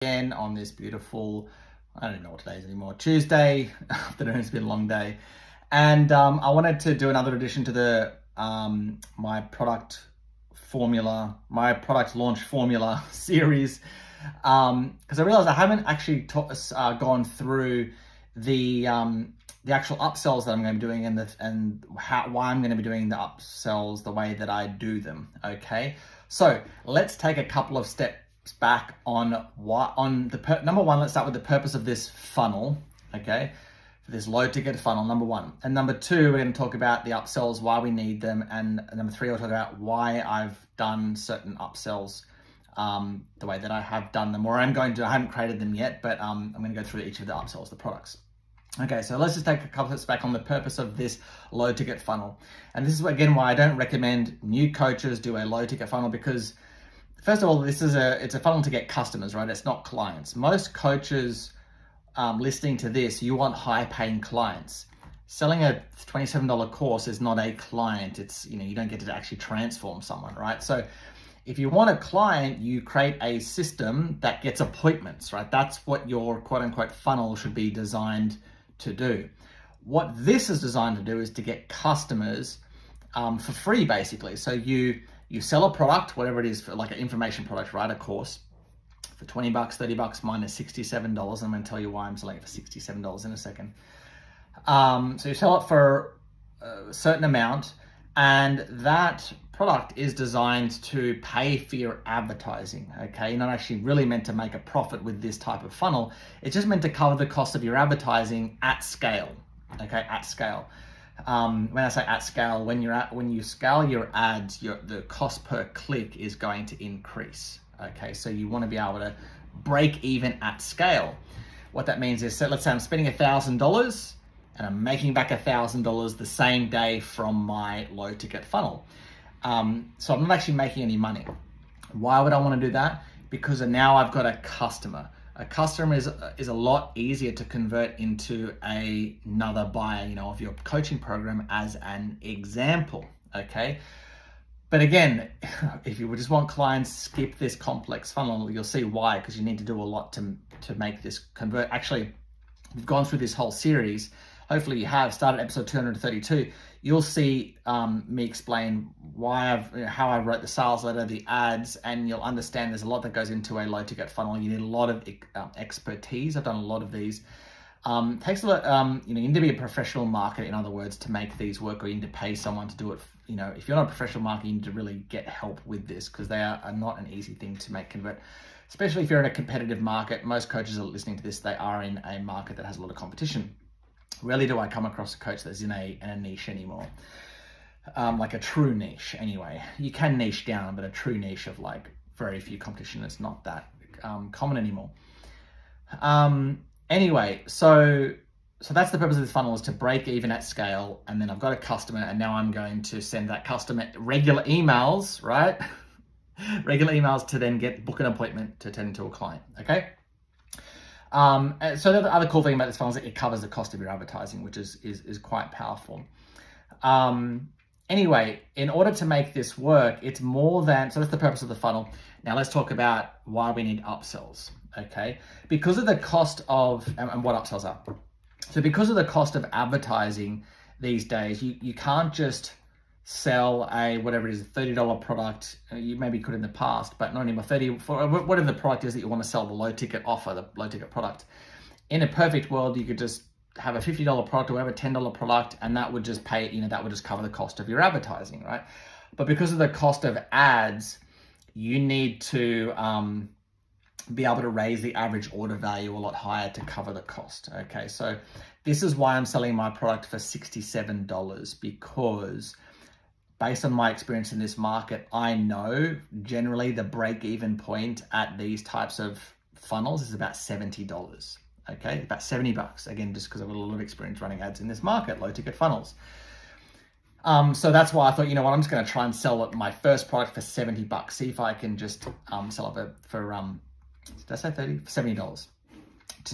Again on this beautiful, I don't know what today is anymore, Tuesday afternoon. It's been a long day, and I wanted to do another addition to the my product launch formula series, because I realized I haven't actually gone through the actual upsells that I'm going to be doing and why I'm going to be doing the upsells the way that I do them. Okay, so let's take a couple of steps back on number one. Let's start with the purpose of this funnel. Okay, for this low ticket funnel, number one. And number two, we're going to talk about the upsells, why we need them, and number three, we'll talk about why I've done certain upsells the way that I have done them, or I haven't created them yet, but I'm going to go through each of the upsells, the products. Okay, so let's just take a couple of steps back on the purpose of this low ticket funnel. And this is again why I don't recommend new coaches do a low ticket funnel, because first of all, it's a funnel to get customers, right? It's not clients. Most coaches listening to this, you want high paying clients. Selling a $27 course is not a client. It's, you don't get to actually transform someone, right? So if you want a client, you create a system that gets appointments, right? That's what your quote unquote funnel should be designed to do. What this is designed to do is to get customers for free, basically. So you sell a product, whatever it is, for like an information product, right? A course for $20, $30, mine is $67. I'm going to tell you why I'm selling it for $67 in a second. So you sell it for a certain amount, and that product is designed to pay for your advertising. Okay, you're not actually really meant to make a profit with this type of funnel. It's just meant to cover the cost of your advertising at scale. Okay, at scale. When I say at scale, when you scale your ads, the cost per click is going to increase. Okay, so you want to be able to break even at scale. What that means is, so let's say I'm spending $1,000 and I'm making back $1,000 the same day from my low ticket funnel. So I'm not actually making any money. Why would I want to do that? Because now I've got a customer. A customer is a lot easier to convert into another buyer, of your coaching program, as an example. Okay. But again, if you just want clients, skip this complex funnel. You'll see why, because you need to do a lot to make this convert. Actually, we've gone through this whole series. Hopefully you have started episode 232. You'll see me explain how I wrote the sales letter, the ads, and you'll understand there's a lot that goes into a low ticket funnel. You need a lot of expertise. I've done a lot of these. Takes a lot. You need to be a professional marketer, in other words, to make these work, or you need to pay someone to do it. If you're not a professional marketer, you need to really get help with this, because they are not an easy thing to make convert. Especially if you're in a competitive market. Most coaches are listening to this. They are in a market that has a lot of competition. Rarely do I come across a coach that's in a niche anymore, like a true niche anyway. You can niche down, but a true niche of like very few competition is not that common anymore. Anyway, so that's the purpose of this funnel, is to break even at scale. And then I've got a customer, and now I'm going to send that customer regular emails, right? Regular emails to then book an appointment to turn into a client. Okay. And so the other cool thing about this funnel is that it covers the cost of your advertising, which is quite powerful. Anyway, in order to make this work, it's more than, so that's the purpose of the funnel. Now let's talk about why we need upsells. Okay, because of the cost of, and what upsells are. So because of the cost of advertising these days, you can't just sell whatever it is, a $30 product. You maybe could in the past, but not anymore. Whatever the product is that you want to sell, the low ticket offer, the low ticket product. In a perfect world, you could just have a $50 product or whatever, $10 product, and that would just that would just cover the cost of your advertising, right? But because of the cost of ads, you need to be able to raise the average order value a lot higher to cover the cost. Okay, so this is why I'm selling my product for $67, because based on my experience in this market, I know generally the break-even point at these types of funnels is about $70. Okay, about $70. Again, just because I've got a lot of experience running ads in this market, low-ticket funnels. So that's why I thought, I'm just going to try and sell my first product for $70. See if I can just sell it for did I say 30? For $70.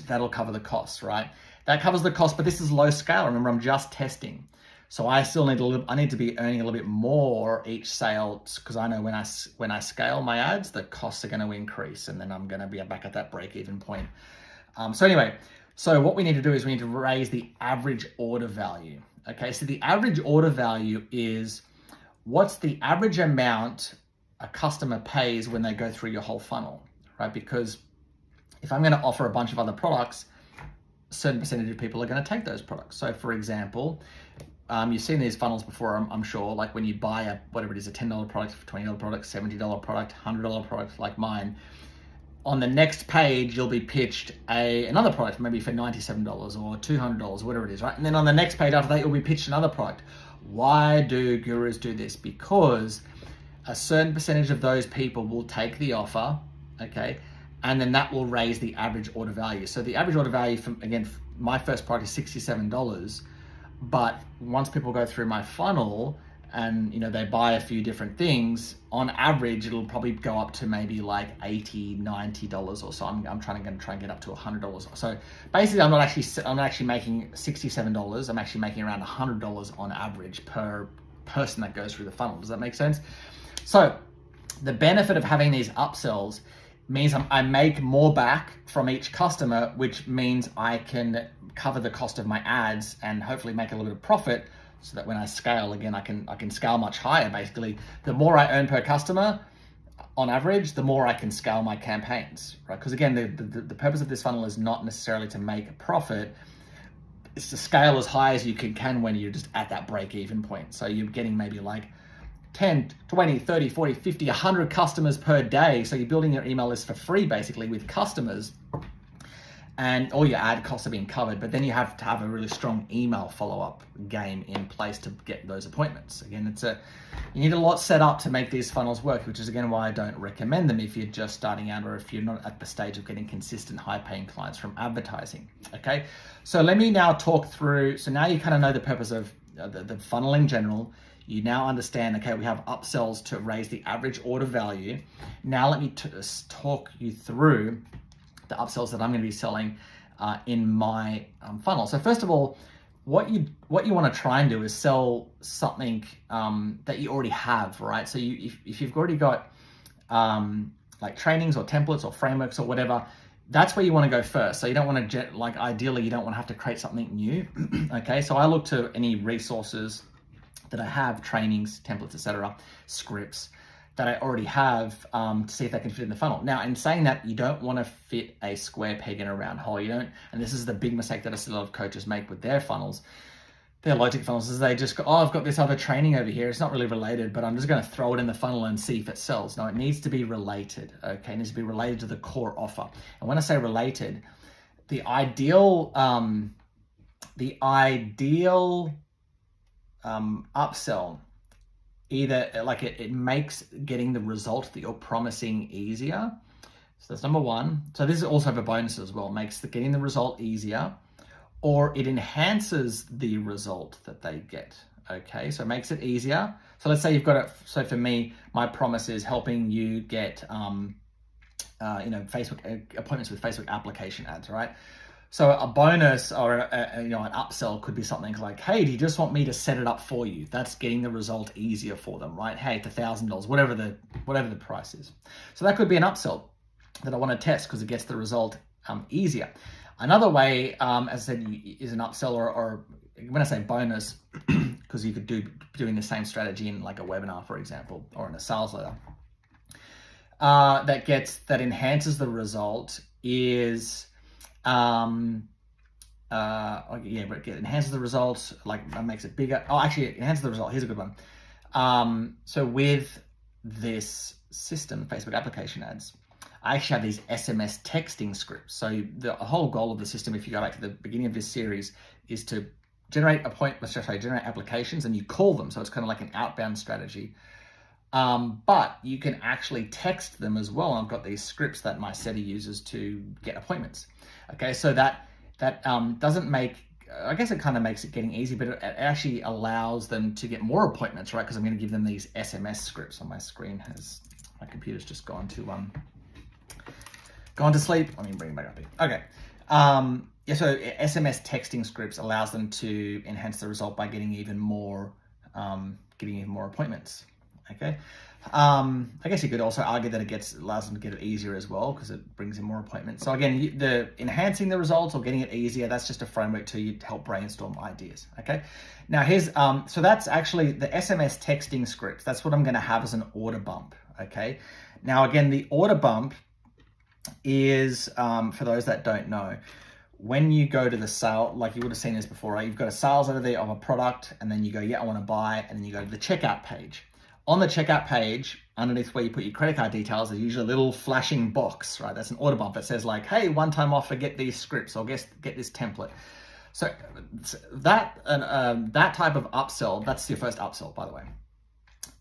That'll cover the cost, right? That covers the cost, but this is low scale. Remember, I'm just testing. So I still need I need to be earning a little bit more each sale, because I know when I scale my ads, the costs are going to increase, and then I'm going to be back at that break-even point. So anyway, so what we need to do is we need to raise the average order value. Okay, so the average order value is what's the average amount a customer pays when they go through your whole funnel, right? Because if I'm going to offer a bunch of other products, a certain percentage of people are going to take those products. So for example, you've seen these funnels before, I'm sure, like when you buy a, whatever it is, a $10 product, $20 product, $70 product, $100 product like mine, on the next page, you'll be pitched another product, maybe for $97 or $200, whatever it is, right? And then on the next page after that, you'll be pitched another product. Why do gurus do this? Because a certain percentage of those people will take the offer, okay? And then that will raise the average order value. So the average order value, from, again, my first product is $67, but once people go through my funnel, and they buy a few different things, on average it'll probably go up to maybe like $80-$90 or so. I'm going to try and get up to $100. So basically I'm not actually making $67. I'm actually making around $100 on average per person that goes through the funnel. Does that make sense? So the benefit of having these upsells means I make more back from each customer, which means I can cover the cost of my ads and hopefully make a little bit of profit, so that when I scale again, I can scale much higher. Basically, the more I earn per customer, on average, the more I can scale my campaigns, right? Because again, the purpose of this funnel is not necessarily to make a profit. It's to scale as high as you can when you're just at that break-even point. So you're getting maybe like 10, 20, 30, 40, 50, 100 customers per day. So you're building your email list for free, basically, with customers, and all your ad costs are being covered, but then you have to have a really strong email follow-up game in place to get those appointments. Again, you need a lot set up to make these funnels work, which is again why I don't recommend them if you're just starting out or if you're not at the stage of getting consistent high-paying clients from advertising. Okay, so let me now talk through. So now you kind of know the purpose of the funnel in general. You now understand, okay, we have upsells to raise the average order value. Now let me talk you through the upsells that I'm going to be selling in my funnel. So first of all, what you want to try and do is sell something that you already have, right? So if you've already got like trainings or templates or frameworks or whatever, that's where you want to go first. So you don't want to ideally you don't want to have to create something new. Okay, so I look to any resources that I have, trainings, templates, etc., scripts that I already have to see if they can fit in the funnel. Now, in saying that, you don't want to fit a square peg in a round hole. You don't, and this is the big mistake that I see a lot of coaches make with their funnels, their low ticket funnels, is they just go, oh, I've got this other training over here. It's not really related, but I'm just going to throw it in the funnel and see if it sells. No, it needs to be related. Okay, it needs to be related to the core offer. And when I say related, the ideal upsell, either like it makes getting the result that you're promising easier. So that's number one. So this is also for bonuses as well. It makes getting the result easier, or it enhances the result that they get. Okay, so it makes it easier. So let's say you've got it. So for me, my promise is helping you get Facebook appointments with Facebook application ads, right? So a bonus or an upsell could be something like, hey, do you just want me to set it up for you? That's getting the result easier for them, right? Hey, it's $1,000, whatever the price is. So that could be an upsell that I want to test because it gets the result easier. Another way, as I said, is an upsell or when I say bonus, because you could doing the same strategy in like a webinar, for example, or in a sales letter. That enhances the result is but it enhances the results, like makes it bigger. Oh, actually, it enhances the result. Here's a good one. So with this system, Facebook application ads, I actually have these SMS texting scripts. So the whole goal of the system, if you go back to the beginning of this series, is to generate applications and you call them. So it's kind of like an outbound strategy. But you can actually text them as well. I've got these scripts that my setter uses to get appointments. Okay, so that doesn't make, I guess it kind of makes it getting easy, but it actually allows them to get more appointments, right? Because I'm going to give them these SMS scripts. On my screen my computer's just gone to sleep. Let me bring it back up here. Okay. yeah, so SMS texting scripts allows them to enhance the result by getting even more appointments. Okay. I guess you could also argue that allows them to get it easier as well because it brings in more appointments. So again, the enhancing the results or getting it easier, that's just a framework to help brainstorm ideas. Okay. Now here's so that's actually the SMS texting scripts. That's what I'm going to have as an order bump. Okay. Now again, the order bump is for those that don't know, when you go to the sale, like you would have seen this before, right? You've got a sales over there of a product, and then you go, yeah, I want to buy, and then you go to the checkout page. On the checkout page, underneath where you put your credit card details, there's usually a little flashing box, right? That's an order bump that says like, hey, one-time offer, get these scripts, or get this template. So that type of upsell, that's your first upsell, by the way.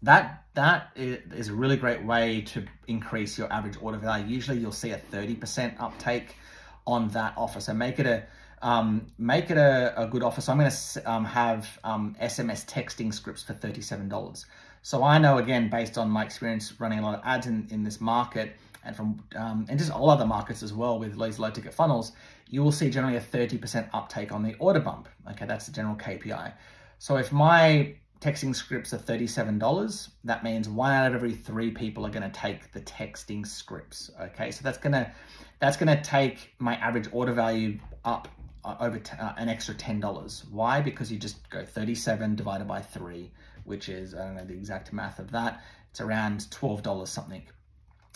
That is a really great way to increase your average order value. Usually you'll see a 30% uptake on that offer. So make it a good offer. So I'm going to have SMS texting scripts for $37. So I know, again, based on my experience running a lot of ads in this market and from and just all other markets as well with these low ticket funnels, you will see generally a 30% uptake on the order bump. Okay, that's the general KPI. So if my texting scripts are $37, that means 1 out of every 3 people are going to take the texting scripts. Okay, so that's gonna take my average order value up over an extra $10. Why? Because you just go 37 divided by 3, which is, I don't know the exact math of that. It's around $12 something.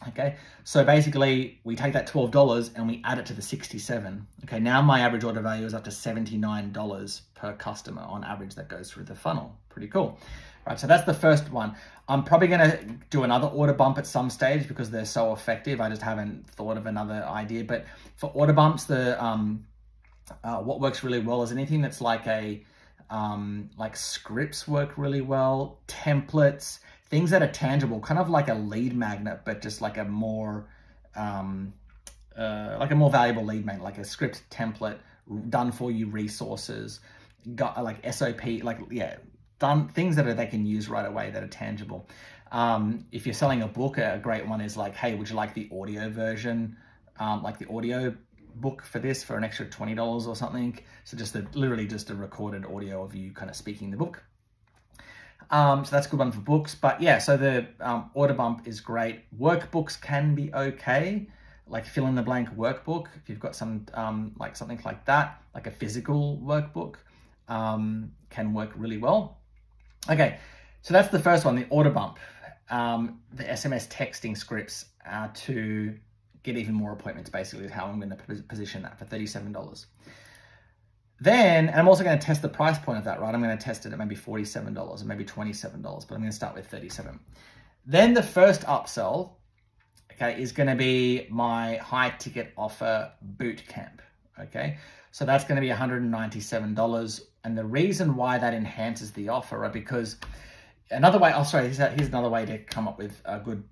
Okay, so basically we take that $12 and we add it to the 67. Okay, now my average order value is up to $79 per customer on average that goes through the funnel. Pretty cool. Right, so that's the first one. I'm probably gonna do another order bump at some stage because they're so effective. I just haven't thought of another idea. But for order bumps, what works really well is anything that's like like scripts work really well, templates, things that are tangible, kind of like a lead magnet, but just like a more valuable lead magnet, like a script template, done for you resources, got like SOP, done things that they can use right away that are tangible. If you're selling a book, a great one is like, hey, would you like the audio version, like the audio book for this for an extra $20 or something? So literally just a recorded audio of you kind of speaking the book. So that's a good one for books. But yeah, so the order bump is great. Workbooks can be okay, like fill in the blank workbook. If you've got some like something like that, like a physical workbook, can work really well. Okay, so that's the first one, the order bump, the SMS texting scripts to get even more appointments, basically is how I'm going to position that for $37. Then, and I'm also going to test the price point of that, right? I'm going to test it at maybe $47 or maybe $27, but I'm going to start with $37. Then the first upsell, okay, is going to be my high ticket offer boot camp. Okay, so that's going to be $197. And the reason why that enhances the offer, right? Because another way, here's another way to come up with good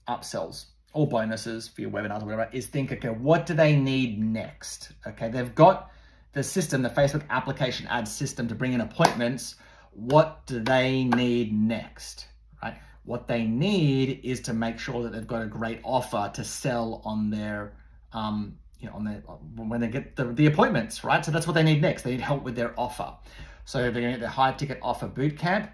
upsells or bonuses for your webinars or whatever, is think, okay, what do they need next? Okay, they've got the system, the Facebook application ad system to bring in appointments. What do they need next, right? What they need is to make sure that they've got a great offer to sell on their, when they get the appointments, right? So that's what they need next. They need help with their offer. So they're going to get the high ticket offer boot camp.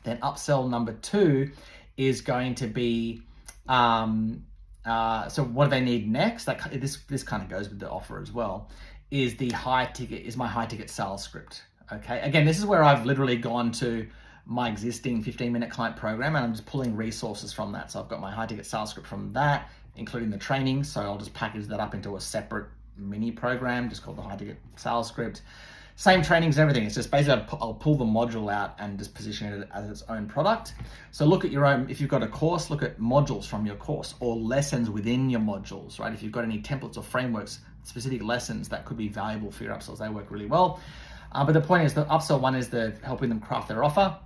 Then upsell number 2 is going to be, so what do they need next? This kind of goes with the offer as well. Is my high ticket sales script. Okay, again, this is where I've literally gone to my existing 15-minute client program and I'm just pulling resources from that. So I've got my high ticket sales script from that, including the training. So I'll just package that up into a separate mini program just called the high ticket sales script. Same trainings and everything. It's just basically I'll pull the module out and just position it as its own product. So look at your own, if you've got a course, look at modules from your course or lessons within your modules, right? If you've got any templates or frameworks, specific lessons that could be valuable for your upsells, they work really well. But the point is the upsell one is the helping them craft their offer.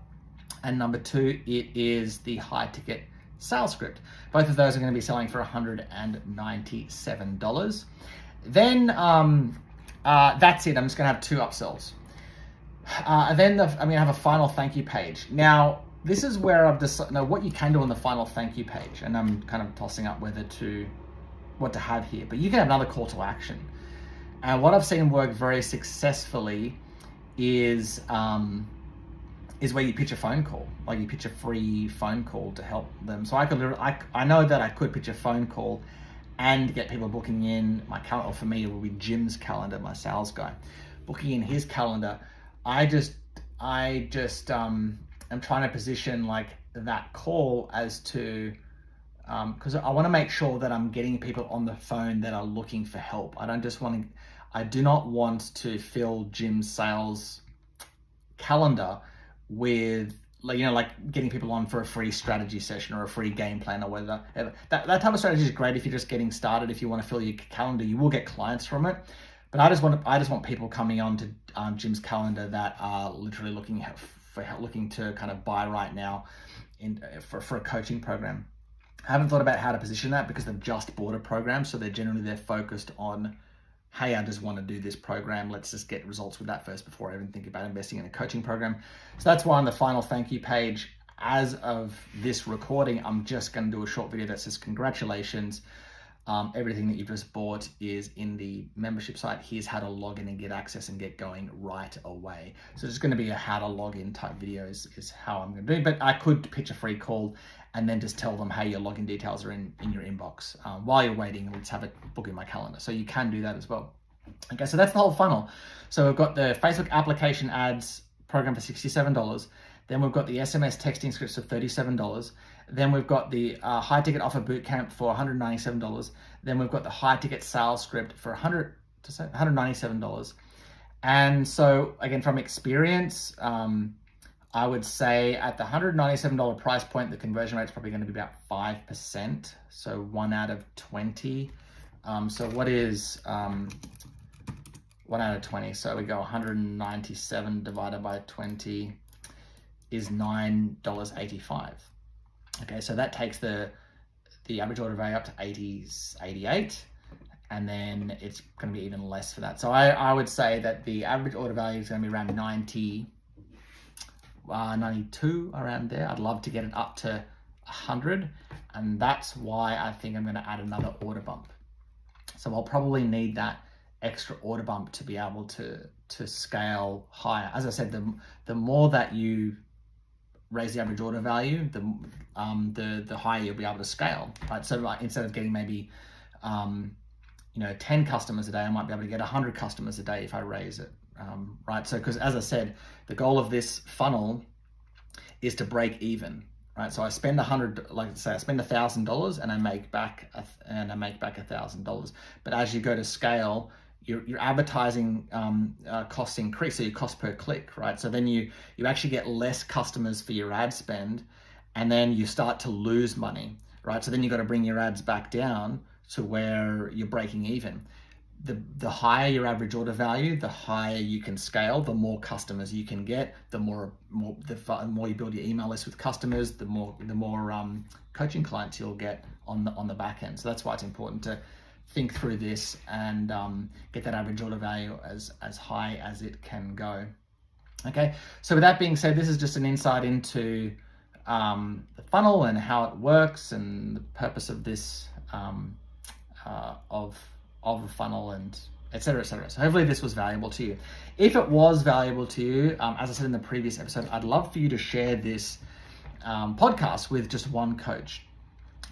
And number 2, it is the high ticket sales script. Both of those are going to be selling for $197. Then that's it. I'm just going to have 2 upsells. And then I'm going to have a final thank you page. Now, this is where I've decided what you can do on the final thank you page. And I'm kind of tossing up what to have here. But you can have another call to action. And what I've seen work very successfully is where you pitch a phone call, like you pitch a free phone call to help them. So I know that I could pitch a phone call and get people booking in my calendar. Or for me, it would be Jim's calendar, my sales guy, booking in his calendar. I just am trying to position like that call as to, because I want to make sure that I'm getting people on the phone that are looking for help. I do not want to fill Jim's sales calendar with, like getting people on for a free strategy session or a free game plan or whatever. That type of strategy is great if you're just getting started. If you want to fill your calendar, you will get clients from it. But I just want people coming on to Jim's calendar that are literally looking to kind of buy right now for a coaching program. I haven't thought about how to position that because they've just bought a program, so they're focused on, hey, I just want to do this program. Let's just get results with that first before I even think about investing in a coaching program. So that's why on the final thank you page, as of this recording, I'm just going to do a short video that says congratulations. Everything that you've just bought is in the membership site. Here's how to log in and get access and get going right away. So it's going to be a how to log in type video is how I'm going to do it. But I could pitch a free call and then just tell them, hey, your login details are in your inbox. While you're waiting, let's have it book in my calendar. So you can do that as well. Okay, so that's the whole funnel. So we've got the Facebook application ads program for $67. Then we've got the SMS texting scripts for $37. Then we've got the high ticket offer bootcamp for $197. Then we've got the high ticket sales script for $197. And so again, from experience, I would say at the $197 price point, the conversion rate is probably going to be about 5%. So 1 out of 20. So what is 1 out of 20? So we go 197 divided by 20 is $9.85. Okay, so that takes the average order value up to 88, and then it's going to be even less for that. So I would say that the average order value is going to be around 92, around there. I'd love to get it up to 100, and that's why I think I'm going to add another order bump. So I'll probably need that extra order bump to be able to scale higher. As I said, the more that you raise the average order value, the higher you'll be able to scale, right? So instead of getting maybe 10 customers a day, I might be able to get 100 customers a day if I raise it, right? So because as I said, the goal of this funnel is to break even, right? So I spend $1,000 and I make back $1,000. But as you go to scale, your advertising costs increase, so your cost per click, right? So then you actually get less customers for your ad spend, and then you start to lose money, right? So then you got to bring your ads back down to where you're breaking even. The higher your average order value, the higher you can scale, the more customers you can get, the more you build your email list with customers, the more coaching clients you'll get on the back end. So that's why it's important to think through this and get that average order value as high as it can go. Okay, so with that being said, this is just an insight into the funnel and how it works and the purpose of this of a funnel and etc., etc. So hopefully this was valuable to you. If it was valuable to you, as I said in the previous episode, I'd love for you to share this podcast with just one coach.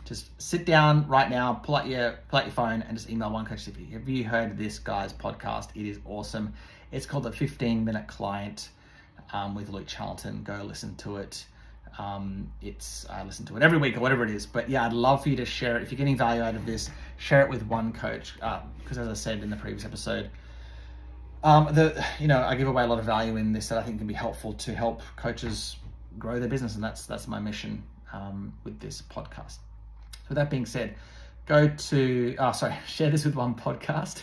Just sit down right now, pull out your phone and just email one coach. Have you heard this guy's podcast? It is awesome. It's called the 15-Minute Client with Luke Charlton. Go listen to it. I listen to it every week or whatever it is. But yeah, I'd love for you to share it. If you're getting value out of this, share it with one coach. Because as I said in the previous episode, I give away a lot of value in this that I think can be helpful to help coaches grow their business, and that's my mission with this podcast. With that being said, share this with one podcast,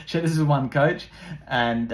share this with one coach, and